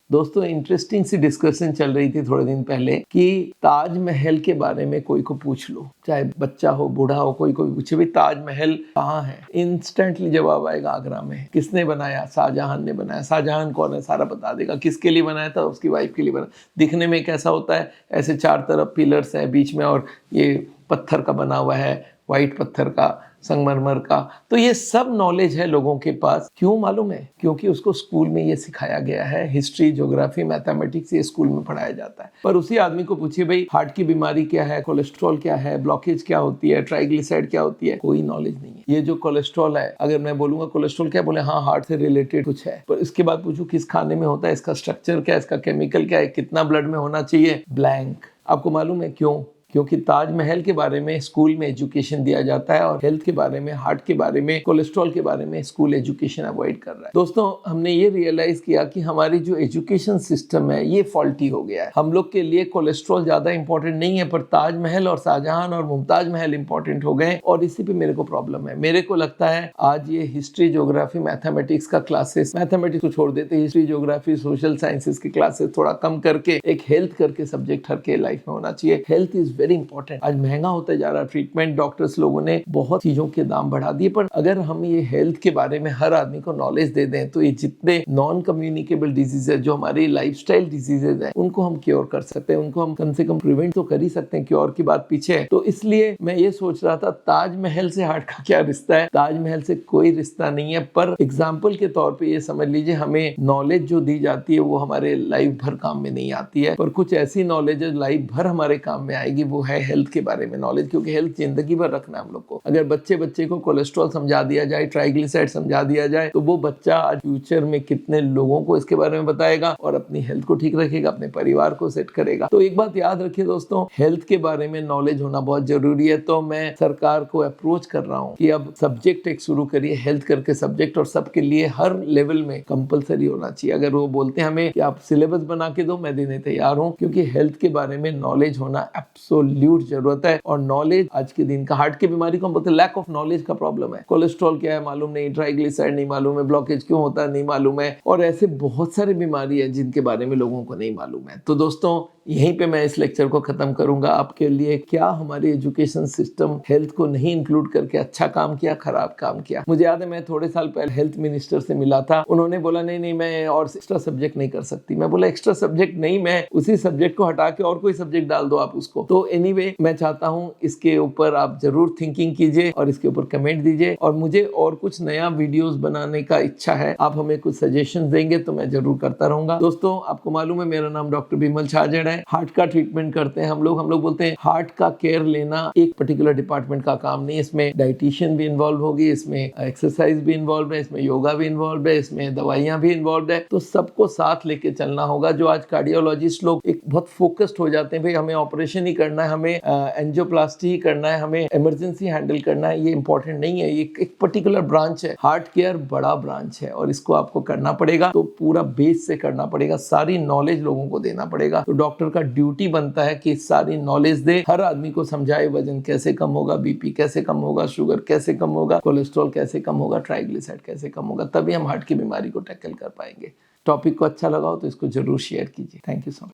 दोस्तों इंटरेस्टिंग सी डिस्कशन चल रही थी थोड़े दिन पहले कि ताजमहल के बारे में कोई को पूछ लो, चाहे बच्चा हो बूढ़ा हो, कोई पूछे भाई ताजमहल कहाँ है, इंस्टेंटली जवाब आएगा आगरा में। किसने बनाया? शाहजहां ने बनाया। शाहजहां कौन है? सारा बता देगा। किसके लिए बनाया था? उसकी वाइफ के लिए बनाया। दिखने में कैसा होता है? ऐसे चार तरफ पिलर्स है बीच में, और ये पत्थर का बना हुआ है, वाइट पत्थर का, संगमरमर का। तो ये सब नॉलेज है लोगों के पास। क्यों मालूम है? क्योंकि उसको स्कूल में ये सिखाया गया है। हिस्ट्री, ज्योग्राफी, मैथमेटिक्स ये स्कूल में पढ़ाया जाता है। पर उसी आदमी को पूछिए भाई हार्ट की बीमारी क्या है, कोलेस्ट्रॉल क्या है, ब्लॉकेज क्या होती है, ट्राइग्लिसराइड क्या होती है, कोई नॉलेज नहीं है। ये जो कोलेस्ट्रॉल है, अगर मैं बोलूंगा कोलेस्ट्रॉल क्या, बोले हाँ हार्ट से रिलेटेड कुछ है, पर इसके बाद पूछूं किस खाने में होता है, इसका स्ट्रक्चर क्या है, इसका केमिकल क्या है, कितना ब्लड में होना चाहिए, ब्लैंक। आपको मालूम है क्यों? क्योंकि ताजमहल के बारे में स्कूल में एजुकेशन दिया जाता है, और हेल्थ के बारे में, हार्ट के बारे में, कोलेस्ट्रॉल के बारे में स्कूल एजुकेशन अवॉइड कर रहा है। दोस्तों हमने ये रियलाइज किया कि हमारी जो एजुकेशन सिस्टम है ये फॉल्टी हो गया है। हम लोग के लिए कोलेस्ट्रॉल ज्यादा इंपॉर्टेंट नहीं है, पर ताजमहल और शाहजहां और मुमताज महल इंपॉर्टेंट हो गए, और इसी पे मेरे को प्रॉब्लम है। मेरे को लगता है आज ये हिस्ट्री, ज्योग्राफी, मैथमेटिक्स का क्लासेस, मैथमेटिक्स को छोड़ देते, हिस्ट्री, ज्योग्राफी, सोशल साइंसेस के क्लासेस थोड़ा कम करके एक हेल्थ करके सब्जेक्ट हर के लाइफ में होना चाहिए। Health is very important. आज महंगा होता जा रहा ट्रीटमेंट, डॉक्टर्स लोगों ने बहुत चीजों के दाम बढ़ा दिए, पर अगर हम ये हेल्थ के बारे में हर आदमी को नॉलेज दे दें तो ये जितने नॉन कम्युनिकेबल डिजीजेज, जो हमारी लाइफस्टाइल डिजीजेज हैं, उनको हम क्योर कर सकते हैं। उनको हम कम से कम प्रिवेंट तो कर ही सकते हैं। क्योर की बात पीछे है। तो इसलिए मैं ये सोच रहा था ताजमहल से हार्ट का क्या रिश्ता है? ताजमहल से कोई रिश्ता नहीं है, पर एग्जाम्पल के तौर पर ये समझ लीजिए, हमें नॉलेज जो दी जाती है वो हमारे लाइफ भर काम में नहीं आती है, पर कुछ ऐसी नॉलेज लाइफ भर हमारे काम में आएगी, वो है हेल्थ के बारे में नॉलेज। क्योंकि हेल्थ जिंदगी भर रखना है हम लोग को। अगर बच्चे को कोलेस्ट्रॉल समझा दिया जाए, ट्राइग्लिसराइड समझा दिया जाए, तो वो बच्चा आज फ्यूचर में कितने लोगों को इसके बारे में बताएगा और अपनी हेल्थ को ठीक रखेगा, अपने परिवार को सेट करेगा। तो एक बात याद रखिए दोस्तों, हेल्थ के बारे में नॉलेज होना बहुत जरूरी है। तो मैं सरकार को अप्रोच कर रहा हूँ कि अब सब्जेक्ट एक शुरू करिए, हेल्थ करके सब्जेक्ट, और सबके लिए हर लेवल में कंपलसरी होना चाहिए। अगर वो बोलते हैं हमें कि आप सिलेबस बना के दो, मैं देने तैयार हूँ, क्योंकि हेल्थ के बारे में नॉलेज होना एब्सोल्यूट जरूरत है। और नॉलेज आज के दिन का, हार्ट की बीमारी को हम बोलते हैं लैक ऑफ नॉलेज का प्रॉब्लम है। कोलेस्ट्रॉल क्या है मालूम नहीं, ट्राइग्लिसराइड नहीं मालूम है, ब्लॉकेज क्यों होता है नहीं मालूम है, और ऐसे बहुत सारी बीमारी है जिनके बारे में लोगों को नहीं मालूम है। तो दोस्तों यहीं पे मैं इस लेक्चर को खत्म करूंगा। आपके लिए क्या हमारी एजुकेशन सिस्टम हेल्थ को नहीं इंक्लूड करके अच्छा काम किया, खराब काम किया? मुझे याद है मैं थोड़े साल पहले हेल्थ मिनिस्टर से मिला था। उन्होंने बोला नहीं मैं और एक्स्ट्रा सब्जेक्ट नहीं कर सकती। मैं बोला एक्स्ट्रा सब्जेक्ट नहीं, मैं उसी सब्जेक्ट को हटा के और कोई सब्जेक्ट डाल दो आप उसको। तो एनीवे मैं चाहता हूं इसके ऊपर आप जरूर थिंकिंग कीजिए और इसके ऊपर कमेंट दीजिए, और मुझे और कुछ नया वीडियोस बनाने का इच्छा है। आप हमें कुछ सजेशन देंगे तो मैं जरूर करता रहूंगा। दोस्तों आपको मालूम है मेरा नाम डॉक्टर बिमल छाजड़ है। हार्ट का ट्रीटमेंट करते हैं हम लोग बोलते हैं हार्ट का केयर लेना एक पर्टिकुलर डिपार्टमेंट का काम नहीं है। इसमें डाइटिशियन भी इन्वॉल्व होगी, इसमें एक्सरसाइज भी इन्वॉल्व है, इसमें योगा भी इन्वॉल्व है, इसमें दवाइयां भी इन्वॉल्व है। तो सबको साथ लेके चलना होगा। जो आज कार्डियोलॉजिस्ट लोग एक बहुत फोकस्ड हो जाते हैं, भाई हमें ऑपरेशन ही करना है, हमें एंजियोप्लास्टी ही करना है, हमें इमरजेंसी हैंडल करना है, ये इंपॉर्टेंट नहीं है। ये एक पर्टिकुलर ब्रांच है। हार्ट केयर बड़ा ब्रांच है और इसको आपको करना पड़ेगा, तो पूरा बेस से करना पड़ेगा, सारी नॉलेज लोगों को देना पड़ेगा। तो डॉक्टर का ड्यूटी बनता है कि सारी नॉलेज दे, हर आदमी को समझाए वजन कैसे कम होगा, बीपी कैसे कम होगा, शुगर कैसे कम होगा, कोलेस्ट्रॉल कैसे कम होगा, ट्राइग्लिसराइड कैसे कम होगा। तभी हम हार्ट की बीमारी को टैकल कर पाएंगे। टॉपिक को अच्छा लगा हो तो इसको जरूर शेयर कीजिए। Thank you so much.